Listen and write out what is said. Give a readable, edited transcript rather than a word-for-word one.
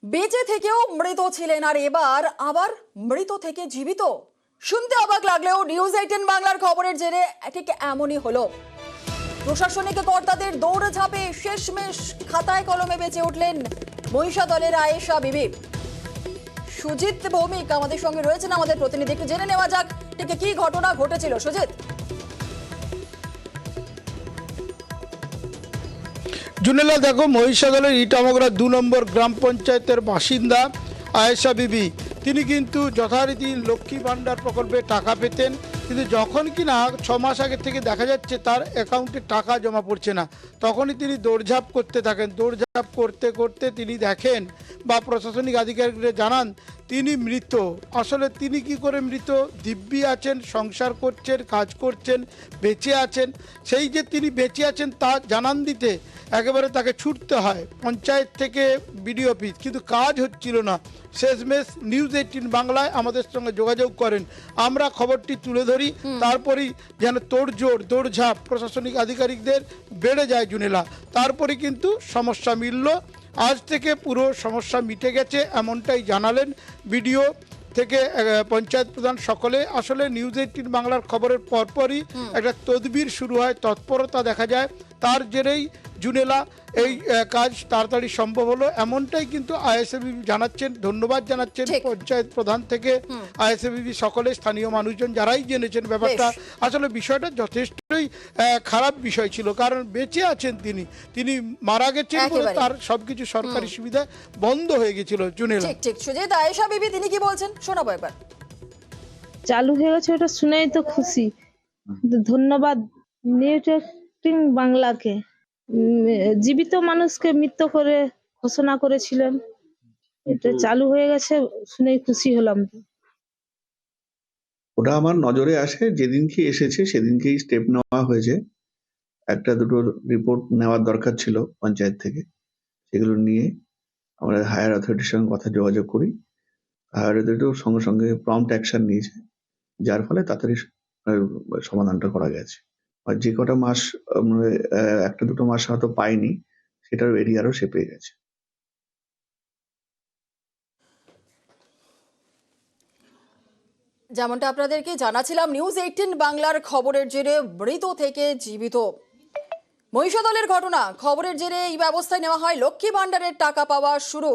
বেঁচে থেকেও মৃত ছিলেন আর এবার আবার মৃত থেকে জীবিত। শুনতে অবাক লাগলেও নিউজ 18 বাংলার খবরের জেরে ঠিক এমনই হলো। প্রশাসনিক কর্তাদের দৌড়ঝাঁপে শেষমেশ খাতায় কলমে বেঁচে উঠলেন মহিষাদলের আয়েশা বিবি। সুজিত ভৌমিক আমাদের সঙ্গে রয়েছেন, আমাদের প্রতিনিধি। একটু জেনে নেওয়া যাক ঠিক কি ঘটনা ঘটেছিল। সুজিত। জুনেলা, দেখো, মহিষাদলের ইটামগড়া 2 নম্বর গ্রাম পঞ্চায়েতের বাসিন্দা আয়েশা বিবি, তিনি কিন্তু যথারীতি লক্ষ্মী ভাণ্ডার প্রকল্পে টাকা পেতেন, কিন্তু যখন কিনা 6 মাস আগে থেকে দেখা যাচ্ছে তার অ্যাকাউন্টে টাকা জমা পড়ছে না, তখনই তিনি দৌড়ঝাঁপ করতে থাকেন। দৌড়ঝাঁপ করতে করতে তিনি দেখেন বা প্রশাসনিক আধিকারিকরা জানান তিনি মৃত। আসলে তিনি কি করে মৃত? দিব্যি আছেন, সংসার করছেন, কাজ করছেন, বেঁচে আছেন। সেই যে তিনি বেঁচে আছেন তা জানান দিতে একেবারে তাকে ছুটতে হয় পঞ্চায়েত থেকে বিডিও অফিস, কিন্তু কাজ হচ্ছিল না। শেষমেশ নিউজ 18 বাংলায় আমাদের সঙ্গে যোগাযোগ করেন, আমরা খবরটি তুলে ধরি, তারপরেই যেন তোড়জোড় দৌড়ঝাঁপ প্রশাসনিক আধিকারিকদের বেড়ে যায় জুনেলা। তারপরে কিন্তু সমস্যা মিলল। আজ থেকে পুরো সমস্যা মিটে গেছে এমনটাই জানালেন বিডিও থেকে পঞ্চায়েত প্রধান সকলে। আসলে নিউজ 18 বাংলার খবরের পরপরই একটা তদবির শুরু হয়, তৎপরতা দেখা যায়, তার জেরেই জুনেলা এই কাজ তাড়াতাড়ি সম্ভব হলো, এমনটাই কিন্তু আইএসএবিবি জানাচ্ছেন। ধন্যবাদ জানাচ্ছেন পঞ্চায়েত প্রধান থেকে আইএসএবিবি সকলে, স্থানীয় মানুষজন যারাই জেনেছেন ব্যাপারটা। আসলে বিষয়টা যথেষ্টই খারাপ বিষয় ছিল, কারণ বেঁচে আছেন তিনি, তিনি মারা গেছেন বলে তার সবকিছু সরকারি সুবিধা বন্ধ হয়ে গেছিল। জুনেলা, ঠিক ঠিক সুজিত, আয়েশা বিবি তিনি কি বলছেন শোনাবো একবার। চালু হয়ে গেছে, ওটা শুনেই তো খুশি। ধন্যবাদ নিউজ 18 বাংলাকে। জীবিত মানুষকে মৃত্যু করে ঘোষণা করেছিলেন, এটা চালু হয়ে গেছে শুনেই খুশি হলাম। ওটা আমার নজরে আসে, যেদিনকে এসেছে সেদিনকেই স্টেপ নেওয়া হয়েছে। একটা দুটো রিপোর্ট নেওয়ার দরকার ছিল পঞ্চায়েত থেকে, সেগুলো নিয়ে আমরা হায়ার অথরিটির সঙ্গে যোগাযোগ করি। হায়ার অথরিটিও সঙ্গে সঙ্গে প্রম্পট অ্যাকশন নিয়েছে, যার ফলে তাড়াতাড়ি সমাধানটা করা গেছে। আর যে কটা মাস একটা দুটো মাস হয়তো পাইনি, সেটার এরিয়ারও সে পেয়ে গেছে। যেমনটা আপনাদেরকে জানাছিলাম, নিউজ 18 বাংলার খবরের জেরে মৃত থেকে জীবিত। মহিষাদলের ঘটনা, খবরের জেরে এই ব্যবস্থায় নেওয়া হয় লক্ষ্মী ভাণ্ডারের টাকা পাওয়া শুরু।